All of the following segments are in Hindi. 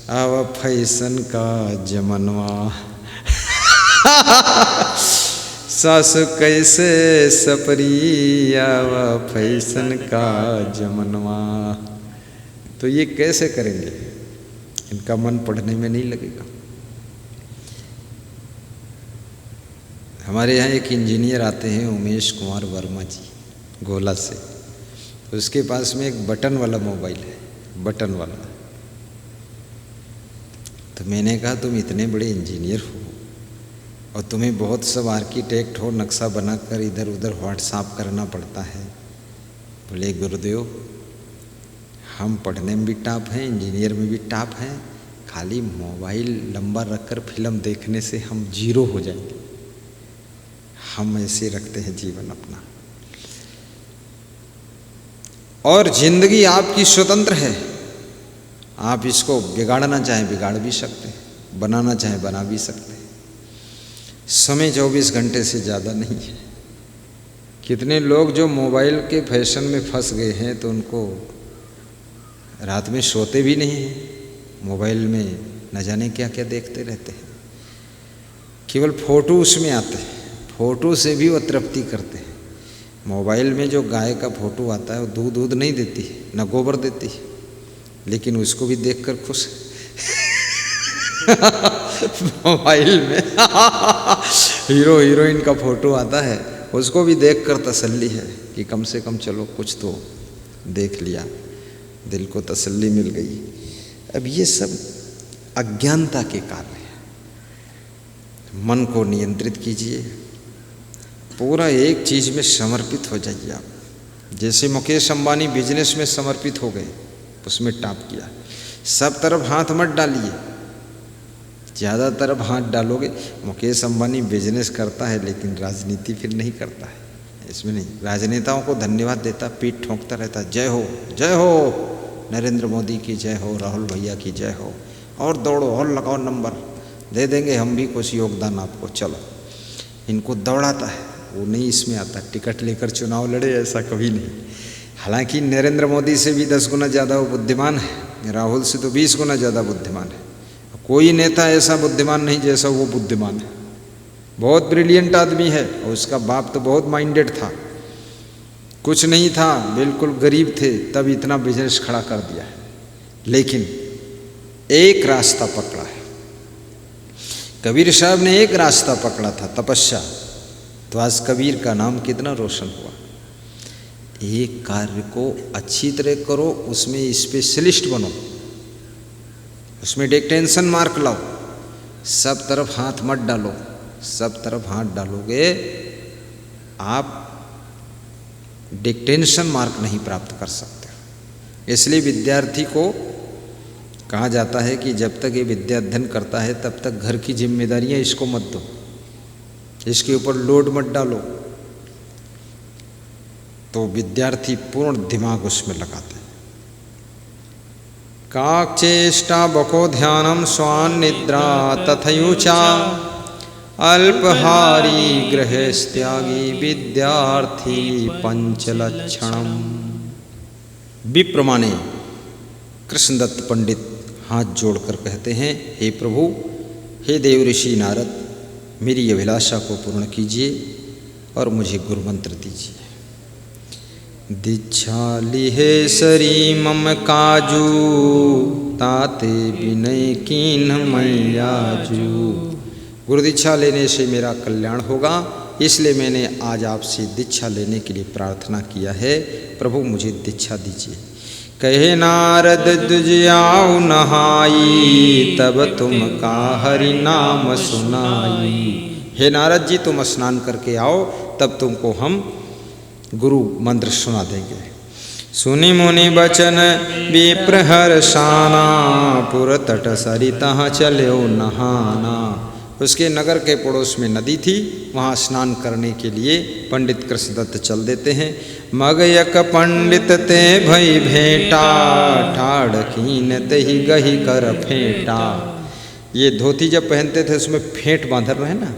अब फैशन का जमनवा सासु कैसे सपरी, अब फैशन का जमनवा। तो ये कैसे करेंगे, इनका मन पढ़ने में नहीं लगेगा। हमारे यहाँ एक इंजीनियर आते हैं उमेश कुमार वर्मा जी, गोला से। उसके पास में एक बटन वाला मोबाइल है, बटन वाला। तो मैंने कहा तुम इतने बड़े इंजीनियर हो और तुम्हें बहुत सब आर्किटेक्ट हो, नक्शा बनाकर इधर उधर व्हाट्सएप करना पड़ता है। बोले गुरुदेव हम पढ़ने में भी टॉप हैं, इंजीनियर में भी टॉप हैं, खाली मोबाइल लंबा रखकर फिल्म देखने से हम जीरो हो जाएंगे। हम ऐसे रखते हैं जीवन अपना। और जिंदगी आपकी स्वतंत्र है, आप इसको बिगाड़ना चाहें बिगाड़ भी सकते हैं, बनाना चाहें बना भी सकते हैं। समय 24 घंटे से ज़्यादा नहीं है। कितने लोग जो मोबाइल के फैशन में फंस गए हैं तो उनको रात में सोते भी नहीं हैं, मोबाइल में न जाने क्या क्या देखते रहते हैं। केवल फ़ोटो उसमें आते हैं, फ़ोटो से भी वो तृप्ति करते हैं। मोबाइल में जो गाय का फ़ोटो आता है वो दूध नहीं देती है, न गोबर देती है, लेकिन उसको भी देखकर खुश मोबाइल में हीरो हीरोइन का फ़ोटो आता है, उसको भी देखकर तसल्ली है कि कम से कम चलो कुछ तो देख लिया, दिल को तसल्ली मिल गई। अब ये सब अज्ञानता के कार्य हैं। मन को नियंत्रित कीजिए, पूरा एक चीज़ में समर्पित हो जाइए आप। जैसे मुकेश अंबानी बिजनेस में समर्पित हो गए, उसमें टॉप किया। सब तरफ हाथ मत डालिए, ज़्यादा तरफ हाथ डालोगे। मुकेश अंबानी बिजनेस करता है लेकिन राजनीति फिर नहीं करता है, इसमें नहीं। राजनेताओं को धन्यवाद देता, पीठ ठोंकता रहता, जय हो नरेंद्र मोदी की जय हो, राहुल भैया की जय हो, और दौड़ो और लगाओ नंबर, दे देंगे हम भी कुछ योगदान आपको, चलो। इनको दौड़ाता है, वो नहीं इसमें आता। टिकट लेकर चुनाव लड़े ऐसा कभी नहीं। हालांकि नरेंद्र मोदी से भी 10 गुना ज़्यादा वो बुद्धिमान है, राहुल से तो 20 गुना ज़्यादा बुद्धिमान है। कोई नेता ऐसा बुद्धिमान नहीं जैसा वो बुद्धिमान है। बहुत ब्रिलियंट आदमी है, और उसका बाप तो बहुत माइंडेड था, कुछ नहीं था, बिल्कुल गरीब थे, तब इतना बिजनेस खड़ा कर दिया है। लेकिन एक रास्ता पकड़ा है। कबीर साहब ने एक रास्ता पकड़ा था, तपस्या। तो आज कबीर का नाम कितना रोशन हुआ। एक कार्य को अच्छी तरह करो, उसमें स्पेशलिस्ट बनो, उसमें डिक्टेंशन मार्क लाओ, सब तरफ हाथ मत डालो। सब तरफ हाथ डालोगे आप डिक्टेंशन मार्क नहीं प्राप्त कर सकते। इसलिए विद्यार्थी को कहा जाता है कि जब तक ये विद्या अध्ययन करता है तब तक घर की जिम्मेदारियां इसको मत दो, इसके ऊपर लोड मत डालो। तो विद्यार्थी पूर्ण दिमाग उसमें लगाते हैं। काचेष्टा बको ध्यानम स्वान निद्रा तथयुचा, अल्पहारी गृहस्त्यागी विद्यार्थी पंचलक्षणम। विप्रमाने कृष्णदत्त पंडित हाथ जोड़कर कहते हैं, हे प्रभु, हे देव ऋषि नारद, मेरी अभिलाषा को पूर्ण कीजिए और मुझे गुरु मंत्र दीजिए। दीक्षा लिहे सरी मम काजू, ताते विनय कीन मैयाजू। गुरु दीक्षा लेने से मेरा कल्याण होगा, इसलिए मैंने आज आपसे दीक्षा लेने के लिए प्रार्थना किया है। प्रभु मुझे दीक्षा दीजिए। कहे नारद तुझ आओ नहाई, तब तुम का हरि नाम सुनाई। हे नारद जी, तुम स्नान करके आओ, तब तुमको हम गुरु मंत्र सुना देंगे। सुनि मुनि बचन विप्र हर्षाना, पुर तट सरिता चलो नहाना। उसके नगर के पड़ोस में नदी थी, वहाँ स्नान करने के लिए पंडित कृष्णदत्त चल देते हैं। मगयक पंडित ते भई भेंटा, ठाड़ कीन तही गही कर फेंटा। ये धोती जब पहनते थे उसमें फेंट बांधर रहे ना,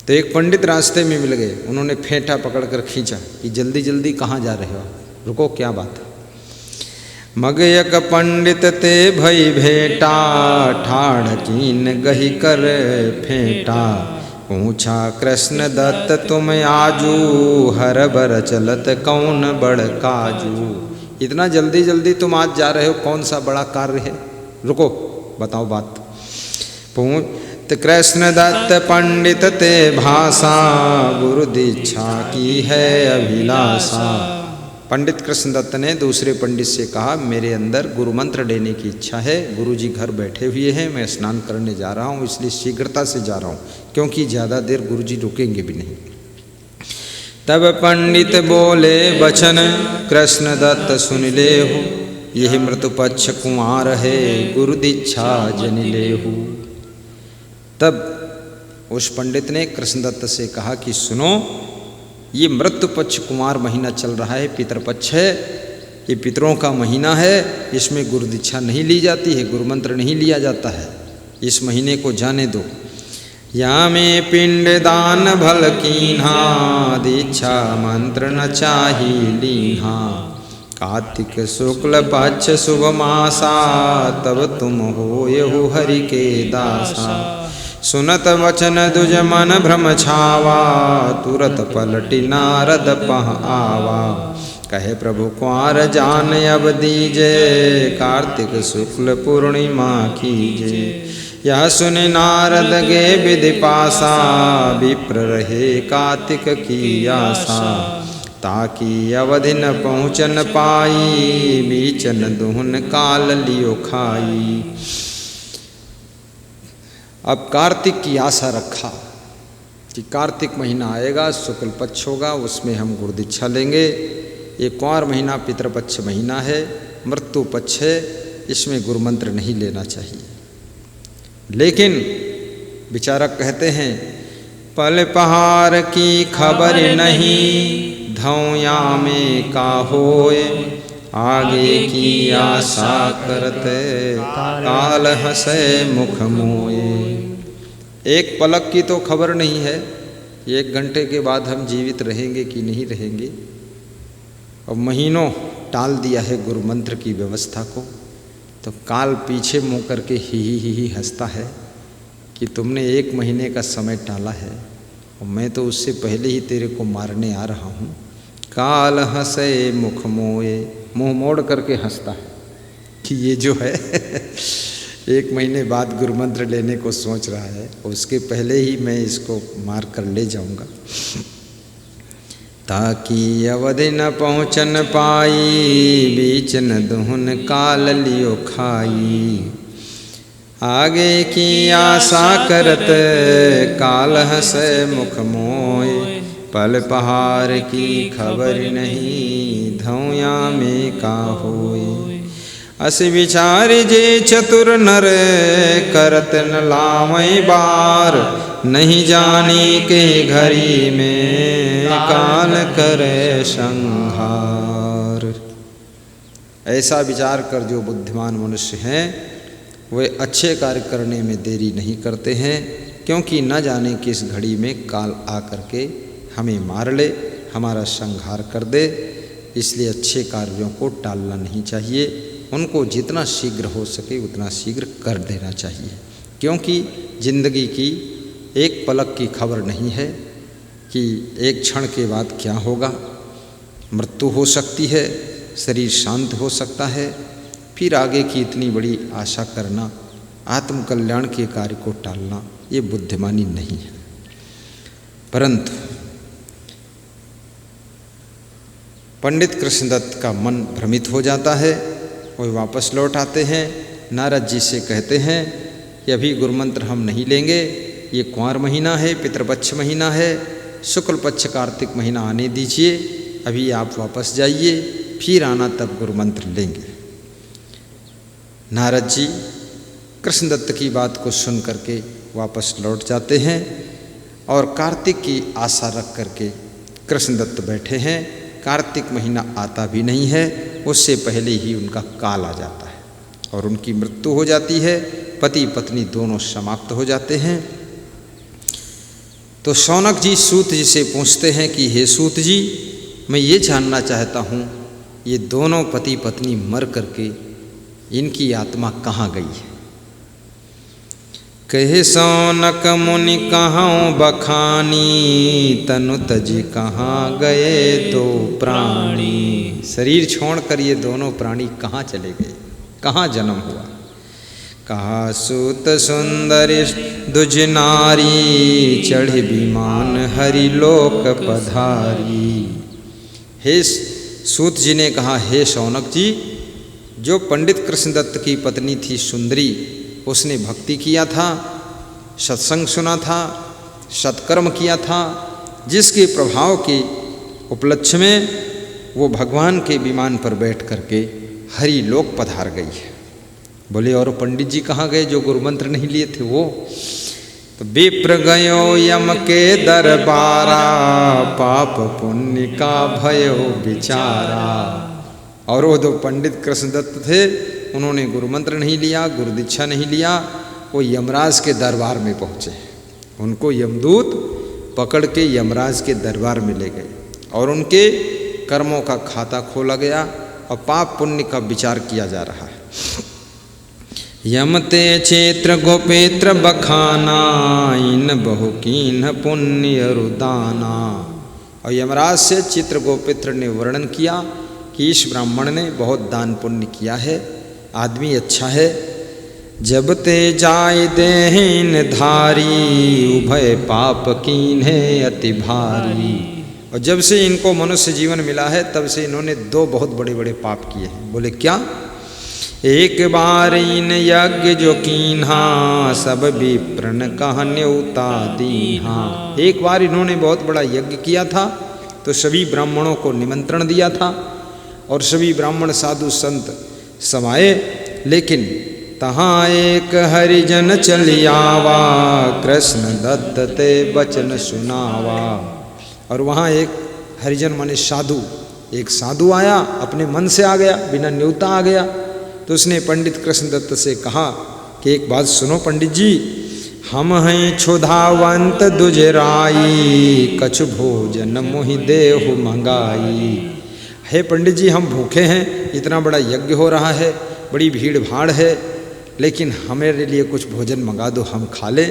तो एक पंडित रास्ते में मिल गए, उन्होंने फेंटा पकड़कर खींचा कि जल्दी जल्दी कहाँ जा रहे हो, रुको क्या बात है। मगयक पंडित ते भई भेटा, ठाड़ कीन गही कर फेंटा। पूछा कृष्ण दत्त तुम आजू, हर बर चलत कौन बड़ काजू। इतना जल्दी जल्दी तुम आज जा रहे हो, कौन सा बड़ा कार्य है? रुको, बताओ बात। पूछ कृष्ण दत्त पंडित ते भाषा, गुरु दीक्षा की है अभिलाषा। पंडित कृष्ण दत्त ने दूसरे पंडित से कहा, मेरे अंदर गुरु मंत्र लेने की इच्छा है। गुरु जी घर बैठे हुए हैं, मैं स्नान करने जा रहा हूँ, इसलिए शीघ्रता से जा रहा हूँ, क्योंकि ज़्यादा देर गुरु जी रुकेंगे भी नहीं। तब पंडित बोले वचन, कृष्ण दत्त सुन ले हो। यह मृत्यु पक्ष कुमार है, गुरु दीक्षा जन ले हो। तब उस पंडित ने कृष्ण दत्त से कहा कि सुनो, ये मृत्यु पक्ष कुमार महीना चल रहा है, पितृपक्ष है, ये पितरों का महीना है, इसमें गुरु दीक्षा नहीं ली जाती है, गुरु मंत्र नहीं लिया जाता है। इस महीने को जाने दो। या में पिंड दान भल कीन्हा, दीक्षा मंत्र न चाही लीन्हा। कार्तिक शुक्ल पक्ष शुभ मासा, तब तुम होयहु हरि के दासा। सुनत वचन दुज मन भ्रम छावा, तुरत पलटि नारद पह आवा। कहे प्रभु कुंवर जान अब दीजे, कार्तिक शुक्ल पूर्णिमा कीजे। यह सुन नारद गे विधि पासा, विप्र रहे कार्तिक की आशा। ताकि अवधि न पहुँचन पाई, बीचन दुहन काल लियो खाई। अब कार्तिक की आशा रखा कि कार्तिक महीना आएगा, शुक्ल पक्ष होगा, उसमें हम गुरु दीक्षा लेंगे। ये कुंवर महीना पितृपक्ष महीना है, मृत्यु पक्ष है, इसमें गुरु मंत्र नहीं लेना चाहिए। लेकिन विचारक कहते हैं, पल पहाड़ की खबर नहीं, धौया में का होए। आगे की आशा करते, काल हंसे मुख मोए। एक पलक की तो खबर नहीं है, 1 घंटे के बाद हम जीवित रहेंगे कि नहीं रहेंगे। और महीनों टाल दिया है गुरु मंत्र की व्यवस्था को, तो काल पीछे मुँह करके ही हंसता है कि तुमने 1 महीने का समय टाला है, और मैं तो उससे पहले ही तेरे को मारने आ रहा हूँ। काल हंसे मुख मोए, मुँह मोड़ करके हंसता है कि ये जो है 1 महीने बाद गुरु मंत्र लेने को सोच रहा है, उसके पहले ही मैं इसको मार कर ले जाऊंगा। ताकि अवधि न पहुँचन पाई, बीच न दुहन काल लियो खाई। आगे की आशा करत, काल हंसे मुख मोए। पल पहाड़ की खबर नहीं, धौया में का होए। अस विचार जे चतुर नर, करत न लावै बार। नहीं जानी के घड़ी में, काल करे संहार। ऐसा विचार कर जो बुद्धिमान मनुष्य हैं, वे अच्छे कार्य करने में देरी नहीं करते हैं, क्योंकि न जाने किस घड़ी में काल आकर के हमें मार ले, हमारा संहार कर दे। इसलिए अच्छे कार्यों को टालना नहीं चाहिए, उनको जितना शीघ्र हो सके उतना शीघ्र कर देना चाहिए, क्योंकि जिंदगी की एक पलक की खबर नहीं है कि एक क्षण के बाद क्या होगा। मृत्यु हो सकती है, शरीर शांत हो सकता है, फिर आगे की इतनी बड़ी आशा करना, आत्मकल्याण के कार्य को टालना, ये बुद्धिमानी नहीं है। परंतु पंडित कृष्णदत्त का मन भ्रमित हो जाता है, वो वापस लौट आते हैं। नारद जी से कहते हैं कि अभी गुरु मंत्र हम नहीं लेंगे, ये कुंवर महीना है, पितृपक्ष महीना है, शुक्ल पक्ष कार्तिक महीना आने दीजिए, अभी आप वापस जाइए, फिर आना तब गुरु मंत्र लेंगे। नारद जी कृष्णदत्त की बात को सुन करके वापस लौट जाते हैं और कार्तिक की आशा रख करके कृष्णदत्त बैठे हैं। कार्तिक महीना आता भी नहीं है, उससे पहले ही उनका काल आ जाता है और उनकी मृत्यु हो जाती है। पति पत्नी दोनों समाप्त हो जाते हैं। तो शौनक जी सूत जी से पूछते हैं कि हे सूत जी, मैं ये जानना चाहता हूँ, ये दोनों पति पत्नी मर करके इनकी आत्मा कहाँ गई है। कहे सौनक मुनि कहाँ बखानी, तनु तजी कहाँ गए दो प्राणी। शरीर छोड़कर ये दोनों प्राणी कहाँ चले गए, कहाँ जन्म हुआ। कहा सूत सुंदर दुज नारी, चढ़े विमान हरि लोक पधारी। हे सूत जी ने कहा, हे शौनक जी, जो पंडित कृष्णदत्त की पत्नी थी सुंदरी, उसने भक्ति किया था, सत्संग सुना था, सत्कर्म किया था, जिसके प्रभाव के उपलक्ष्य में वो भगवान के विमान पर बैठ करके हरि लोक पधार गई है। बोले और पंडित जी कहाँ गए जो गुरु मंत्र नहीं लिए थे वो। तो विप्र गयो यम के दरबारा, पाप पुण्य का भयो विचारा। और वो दो पंडित कृष्णदत्त थे, उन्होंने गुरु मंत्र नहीं लिया, गुरु दीक्षा नहीं लिया, वो यमराज के दरबार में पहुँचे। उनको यमदूत पकड़ के यमराज के दरबार में ले गए और उनके कर्मों का खाता खोला गया और पाप पुण्य का विचार किया जा रहा है। यमते क्षेत्र गोपेत्र बखाना, इन बहु कीन पुण्य रुदाना। और यमराज से चित्र गोपेत्र ने वर्णन किया कि इस ब्राह्मण ने बहुत दान पुण्य किया है, आदमी अच्छा है। जब ते जाय देहीन धारी, उभय पाप कीन है अति भारी। और जब से इनको मनुष्य जीवन मिला है तब से इन्होंने दो बहुत बड़े बड़े पाप किए हैं। बोले क्या। एक बार इन यज्ञ जो कीन्हा, सब विप्रन कहा न्योता दीन्हा। एक बार इन्होंने बहुत बड़ा यज्ञ किया था तो सभी ब्राह्मणों को निमंत्रण दिया था और सभी ब्राह्मण साधु संत समाये, लेकिन तहाँ एक हरिजन चलियावा, कृष्ण दत्त ते बचन सुनावा। और वहाँ एक हरिजन माने साधु, एक साधु आया, अपने मन से आ गया, बिना न्योता आ गया। तो उसने पंडित कृष्णदत्त से कहा कि एक बात सुनो पंडित जी, हम हैं क्षुधावंत दुजराई, कछु भोजन मोहि देहु मंगाई। हे पंडित जी, हम भूखे हैं, इतना बड़ा यज्ञ हो रहा है, बड़ी भीड़ भाड़ है, लेकिन हमारे लिए कुछ भोजन मंगा दो, हम खा लें।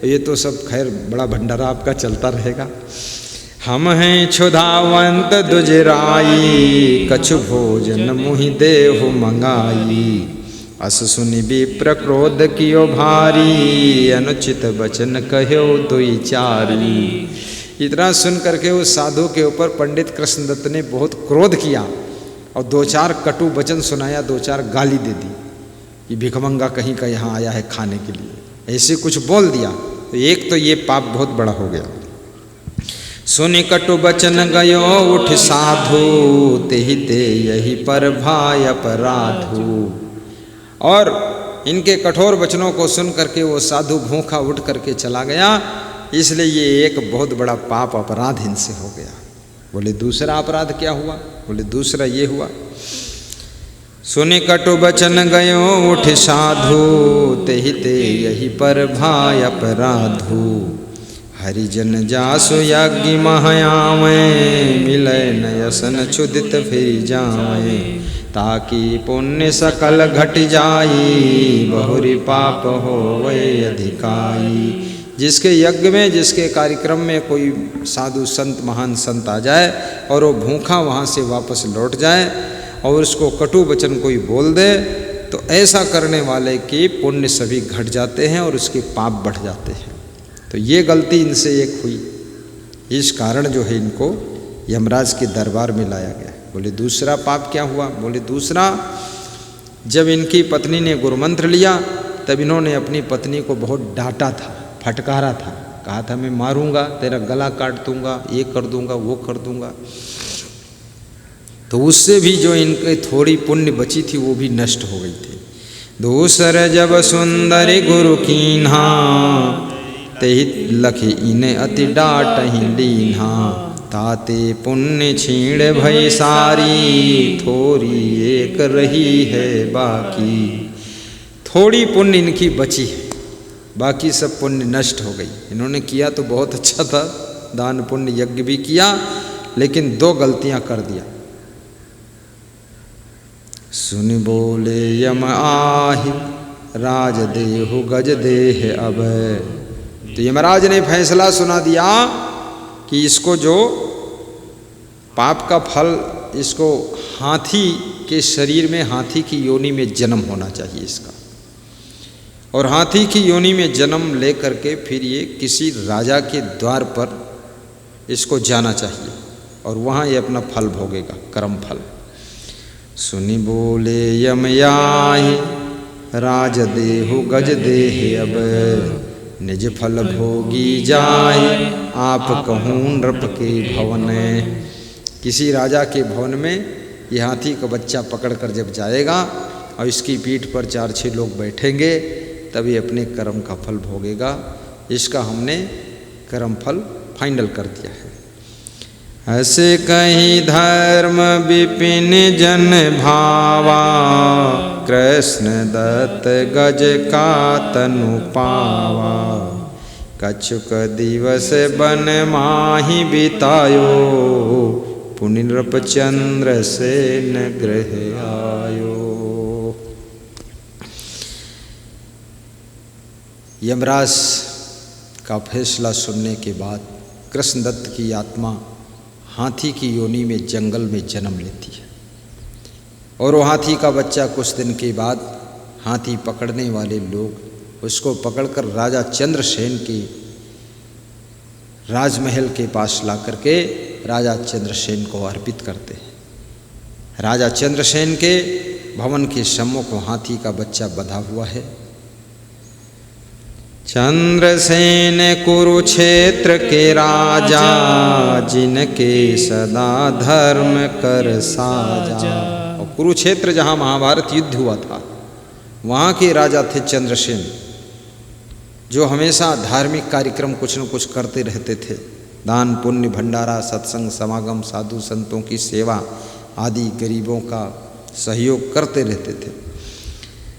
ये तो सब खैर बड़ा भंडारा आपका चलता रहेगा। हम हैं क्षुधावंत दुजराई, कछु भोजन मुहि देहु मंगाई। अस सुनि विप्र क्रोध कियो भारी, अनुचित वचन कहो दुई चारी। इतना सुन करके उस साधु के ऊपर पंडित कृष्णदत्त ने बहुत क्रोध किया और दो चार कटु वचन सुनाया, दो चार गाली दे दी कि भिखमंगा कहीं का यहाँ आया है खाने के लिए, ऐसे कुछ बोल दिया। तो एक तो ये पाप बहुत बड़ा हो गया। सुनि कटु बचन गयो उठ साधु, तेहि ते यही पर भाय अपराधु। और इनके कठोर वचनों को सुन करके वो साधु भूखा उठ करके चला गया, इसलिए ये एक बहुत बड़ा पाप अपराध इनसे हो गया। बोले दूसरा अपराध क्या हुआ। बोले दूसरा ये हुआ, सुनि कटु बचन गयो उठ साधु, तेहि ते यही पर भाय अपराधु। हरिजन जासु यज्ञ महायावे, मिलय नयसन क्षुदित फिर जावे। ताकि पुण्य सकल घट जाई, बहुरी पाप होवे अधिकाई। जिसके यज्ञ में, जिसके कार्यक्रम में कोई साधु संत महान संत आ जाए और वो भूखा वहाँ से वापस लौट जाए और उसको कटु वचन कोई बोल दे, तो ऐसा करने वाले के पुण्य सभी घट जाते हैं और उसके पाप बढ़ जाते हैं। तो ये गलती इनसे एक हुई, इस कारण जो है इनको यमराज के दरबार में लाया गया। बोले दूसरा पाप क्या हुआ। बोले दूसरा, जब इनकी पत्नी ने गुरुमंत्र लिया तब इन्होंने अपनी पत्नी को बहुत डांटा था, फटकारा था, कहा था मैं मारूंगा, तेरा गला काट दूंगा, ये कर दूंगा, वो कर दूंगा। तो उससे भी जो इनके थोड़ी पुण्य बची थी वो भी नष्ट हो गई थी। दूसर जब सुंदरी गुरु कीन्हा, तेहि लखी इने अति डाट ही लीन्हा। ताते पुण्य छीण भई सारी, थोड़ी एक रही है बाकी। थोड़ी पुण्य इनकी बची है, बाकी सब पुण्य नष्ट हो गई। इन्होंने किया तो बहुत अच्छा था, दान पुण्य यज्ञ भी किया, लेकिन दो गलतियां कर दिया। सुन बोले यम आहि राज देहु गज देह अब। तो यमराज ने फैसला सुना दिया कि इसको जो पाप का फल, इसको हाथी के शरीर में, हाथी की योनि में जन्म होना चाहिए इसका, और हाथी की योनि में जन्म ले करके फिर ये किसी राजा के द्वार पर इसको जाना चाहिए और वहाँ ये अपना फल भोगेगा, कर्म फल। सुनि बोले यम याहि राज देहु गज देह अब, निज फल भोगी जाए आप कहूँ नृप के भवन। किसी राजा के भवन में ये हाथी का बच्चा पकड़कर जब जाएगा और इसकी पीठ पर 4-6 लोग बैठेंगे, तभी अपने कर्म का फल भोगेगा। इसका हमने कर्म फल फाइनल कर दिया है। ऐसे कहीं धर्म विपिन जन भावा, कृष्ण दत्त गज का तनु पावा। कछुक दिवस बन माहि बितायो, पुनि नृपचंद्र सेन गृह आयो। यमराज का फैसला सुनने के बाद कृष्णदत्त की आत्मा हाथी की योनि में जंगल में जन्म लेती है, और वो हाथी का बच्चा कुछ दिन के बाद हाथी पकड़ने वाले लोग उसको पकड़कर राजा चंद्रसेन के राजमहल के पास ला करके राजा चंद्रसेन को अर्पित करते हैं। राजा चंद्रसेन के भवन के सम्मुख हाथी का बच्चा बंधा हुआ है। चंद्रसेन कुरुक्षेत्र के राजा, जिनके सदा धर्म कर साजा। और कुरुक्षेत्र जहाँ महाभारत युद्ध हुआ था, वहाँ के राजा थे चंद्रसेन, जो हमेशा धार्मिक कार्यक्रम कुछ न कुछ करते रहते थे। दान पुण्य भंडारा, सत्संग समागम, साधु संतों की सेवा आदि, गरीबों का सहयोग करते रहते थे।